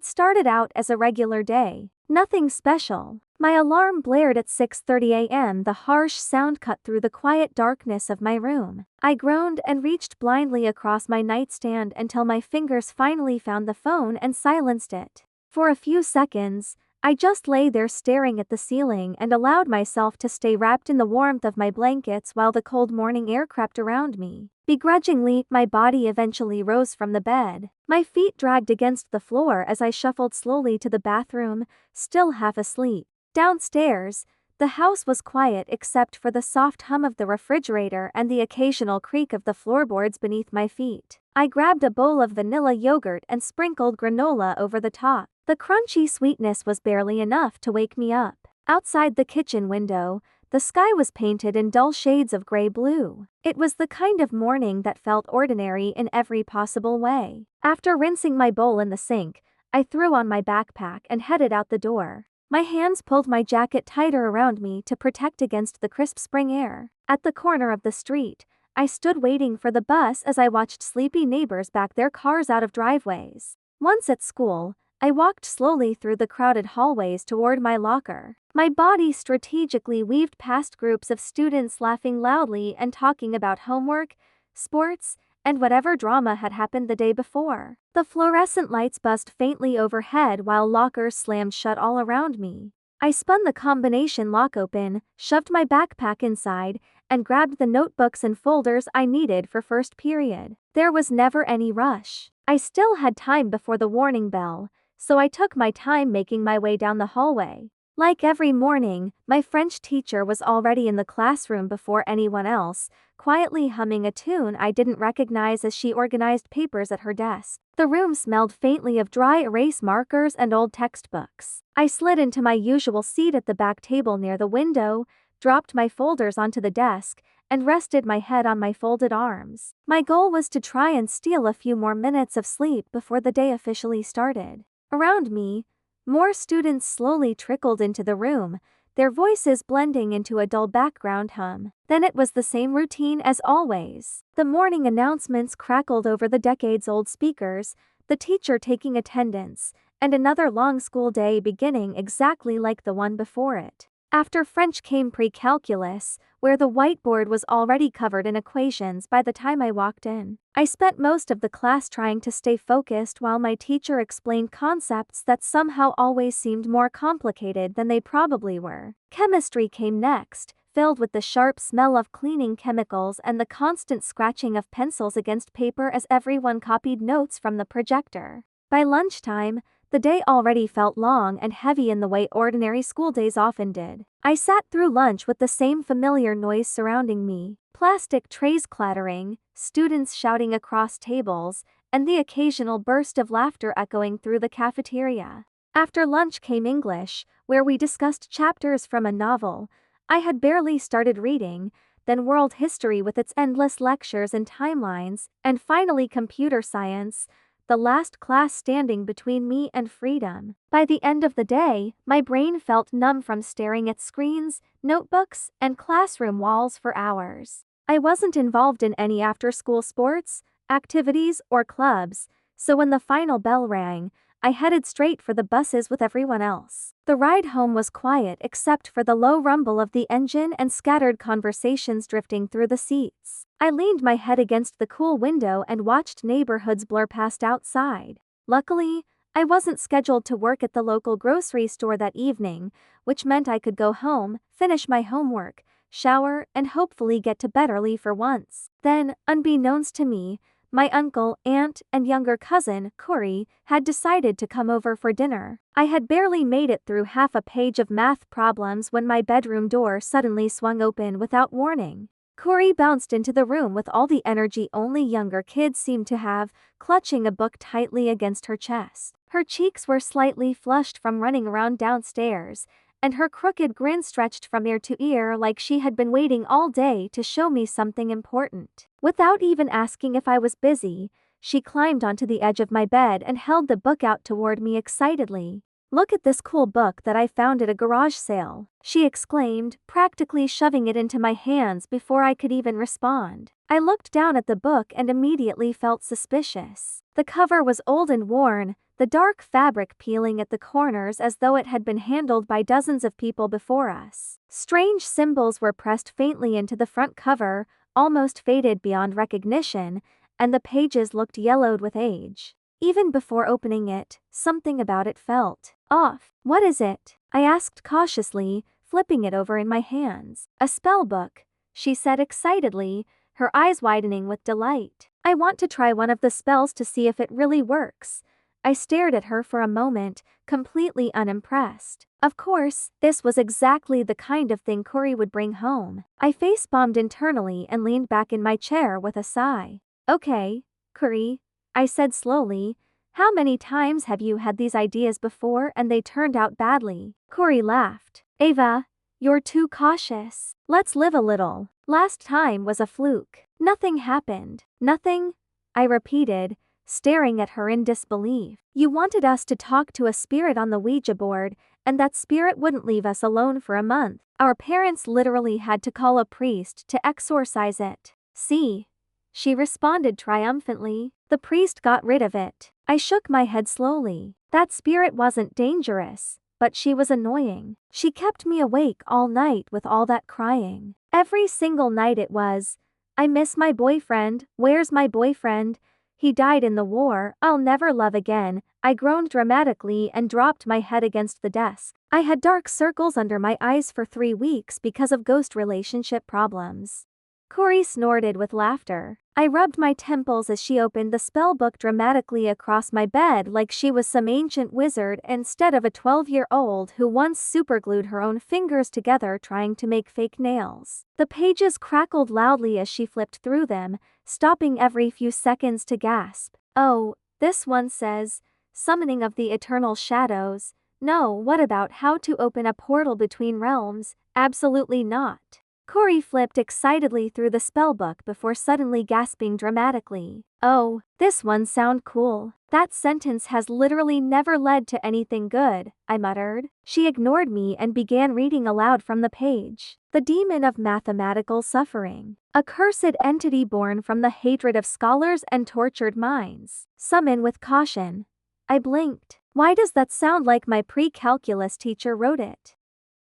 It started out as a regular day. Nothing special. My alarm blared at 6:30 a.m. The harsh sound cut through the quiet darkness of my room. I groaned and reached blindly across my nightstand until my fingers finally found the phone and silenced it. For a few seconds, I just lay there staring at the ceiling and allowed myself to stay wrapped in the warmth of my blankets while the cold morning air crept around me. Begrudgingly, my body eventually rose from the bed. My feet dragged against the floor as I shuffled slowly to the bathroom, still half asleep. Downstairs, the house was quiet except for the soft hum of the refrigerator and the occasional creak of the floorboards beneath my feet. I grabbed a bowl of vanilla yogurt and sprinkled granola over the top. The crunchy sweetness was barely enough to wake me up. Outside the kitchen window, the sky was painted in dull shades of gray-blue. It was the kind of morning that felt ordinary in every possible way. After rinsing my bowl in the sink, I threw on my backpack and headed out the door. My hands pulled my jacket tighter around me to protect against the crisp spring air. At the corner of the street, I stood waiting for the bus as I watched sleepy neighbors back their cars out of driveways. Once at school, I walked slowly through the crowded hallways toward my locker. My body strategically weaved past groups of students laughing loudly and talking about homework, sports, and whatever drama had happened the day before. The fluorescent lights buzzed faintly overhead while lockers slammed shut all around me. I spun the combination lock open, shoved my backpack inside, and grabbed the notebooks and folders I needed for first period. There was never any rush. I still had time before the warning bell, so I took my time making my way down the hallway. Like every morning, my French teacher was already in the classroom before anyone else, quietly humming a tune I didn't recognize as she organized papers at her desk. The room smelled faintly of dry erase markers and old textbooks. I slid into my usual seat at the back table near the window, dropped my folders onto the desk, and rested my head on my folded arms. My goal was to try and steal a few more minutes of sleep before the day officially started. Around me, more students slowly trickled into the room, their voices blending into a dull background hum. Then it was the same routine as always. The morning announcements crackled over the decades-old speakers, the teacher taking attendance, and another long school day beginning exactly like the one before it. After French came pre-calculus, where the whiteboard was already covered in equations by the time I walked in. I spent most of the class trying to stay focused while my teacher explained concepts that somehow always seemed more complicated than they probably were. Chemistry came next, filled with the sharp smell of cleaning chemicals and the constant scratching of pencils against paper as everyone copied notes from the projector. By lunchtime, the day already felt long and heavy in the way ordinary school days often did. I sat through lunch with the same familiar noise surrounding me, plastic trays clattering, students shouting across tables, and the occasional burst of laughter echoing through the cafeteria. After lunch came English, where we discussed chapters from a novel I had barely started reading, then world history with its endless lectures and timelines, and finally computer science, the last class standing between me and freedom. By the end of the day, my brain felt numb from staring at screens, notebooks, and classroom walls for hours. I wasn't involved in any after-school sports, activities, or clubs, so when the final bell rang, I headed straight for the buses with everyone else. The ride home was quiet except for the low rumble of the engine and scattered conversations drifting through the seats. I leaned my head against the cool window and watched neighborhoods blur past outside. Luckily, I wasn't scheduled to work at the local grocery store that evening, which meant I could go home, finish my homework, shower, and hopefully get to bed early for once. Then, unbeknownst to me, my uncle, aunt, and younger cousin, Corey, had decided to come over for dinner. I had barely made it through half a page of math problems when my bedroom door suddenly swung open without warning. Corey bounced into the room with all the energy only younger kids seemed to have, clutching a book tightly against her chest. Her cheeks were slightly flushed from running around downstairs, and her crooked grin stretched from ear to ear like she had been waiting all day to show me something important. Without even asking if I was busy, she climbed onto the edge of my bed and held the book out toward me excitedly. "Look at this cool book that I found at a garage sale," she exclaimed, practically shoving it into my hands before I could even respond. I looked down at the book and immediately felt suspicious. The cover was old and worn, the dark fabric peeling at the corners as though it had been handled by dozens of people before us. Strange symbols were pressed faintly into the front cover, almost faded beyond recognition, and the pages looked yellowed with age. Even before opening it, something about it felt off. "What is it?" I asked cautiously, flipping it over in my hands. "A spell book," she said excitedly, her eyes widening with delight. "I want to try one of the spells to see if it really works." I stared at her for a moment, completely unimpressed. Of course, this was exactly the kind of thing Corey would bring home. I face-bombed internally and leaned back in my chair with a sigh. "Okay, Corey," I said slowly, "how many times have you had these ideas before and they turned out badly?" Corey laughed. "Ava, you're too cautious. Let's live a little. Last time was a fluke. Nothing happened." "Nothing?" I repeated, staring at her in disbelief. "You wanted us to talk to a spirit on the Ouija board, and that spirit wouldn't leave us alone for a month. Our parents literally had to call a priest to exorcise it." "See?" she responded triumphantly. "The priest got rid of it." I shook my head slowly. That spirit wasn't dangerous, but she was annoying. She kept me awake all night with all that crying. Every single night it was, "I miss my boyfriend, where's my boyfriend? He died in the war, I'll never love again." I groaned dramatically and dropped my head against the desk. I had dark circles under my eyes for 3 weeks because of ghost relationship problems. Corey snorted with laughter. I rubbed my temples as she opened the spell book dramatically across my bed like she was some ancient wizard instead of a 12-year-old who once superglued her own fingers together trying to make fake nails. The pages crackled loudly as she flipped through them, stopping every few seconds to gasp. "Oh, this one says, summoning of the eternal shadows. No, what about how to open a portal between realms? Absolutely not." Corey flipped excitedly through the spellbook before suddenly gasping dramatically. "Oh, this one sound cool. That sentence has literally never led to anything good," I muttered. She ignored me and began reading aloud from the page. "The demon of mathematical suffering. A cursed entity born from the hatred of scholars and tortured minds. Summon with caution." I blinked. Why does that sound like my pre-calculus teacher wrote it?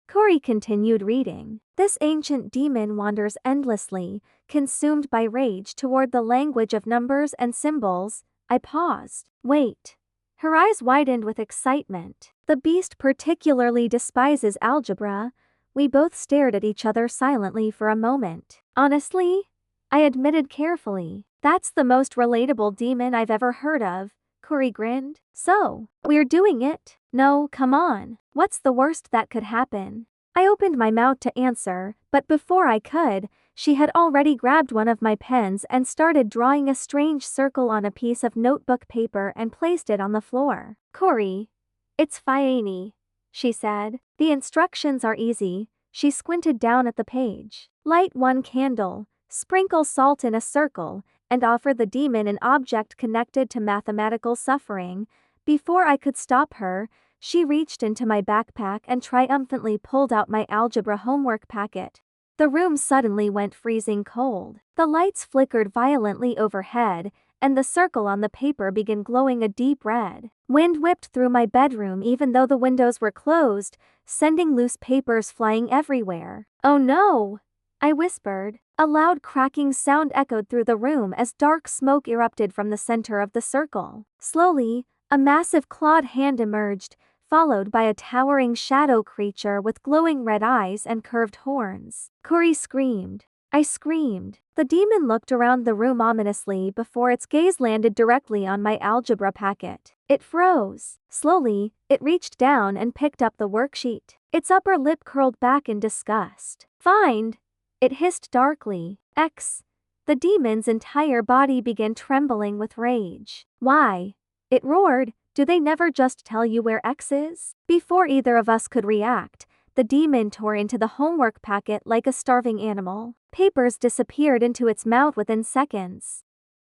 Corey continued reading. "This ancient demon wanders endlessly, consumed by rage toward the language of numbers and symbols." I paused. "Wait." Her eyes widened with excitement. "The beast particularly despises algebra." We both stared at each other silently for a moment. "Honestly?" I admitted carefully. "That's the most relatable demon I've ever heard of." Corey grinned. "So, we're doing it?" "No, come on. What's the worst that could happen?" I opened my mouth to answer, but before I could, she had already grabbed one of my pens and started drawing a strange circle on a piece of notebook paper and placed it on the floor. "Corey, it's fine," she said. "The instructions are easy." She squinted down at the page. "Light 1 candle, sprinkle salt in a circle, and offer the demon an object connected to mathematical suffering." Before I could stop her, she reached into my backpack and triumphantly pulled out my algebra homework packet. The room suddenly went freezing cold. The lights flickered violently overhead, and the circle on the paper began glowing a deep red. Wind whipped through my bedroom even though the windows were closed, sending loose papers flying everywhere. "Oh no!" I whispered. A loud cracking sound echoed through the room as dark smoke erupted from the center of the circle. Slowly, a massive clawed hand emerged, followed by a towering shadow creature with glowing red eyes and curved horns. Corey screamed. I screamed. The demon looked around the room ominously before its gaze landed directly on my algebra packet. It froze. Slowly, it reached down and picked up the worksheet. Its upper lip curled back in disgust. "Find!" it hissed darkly. "X." The demon's entire body began trembling with rage. "Why?" it roared. "Do they never just tell you where X is?" Before either of us could react, the demon tore into the homework packet like a starving animal. Papers disappeared into its mouth within seconds.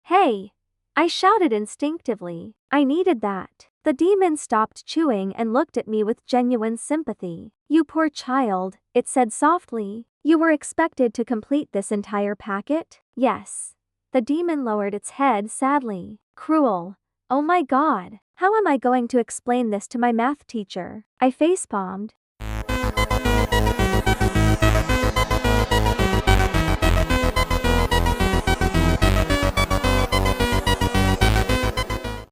"Hey!" I shouted instinctively. I needed that. The demon stopped chewing and looked at me with genuine sympathy. "You poor child," it said softly. "You were expected to complete this entire packet?" "Yes." The demon lowered its head sadly. "Cruel. Oh my god. How am I going to explain this to my math teacher? I facepalmed.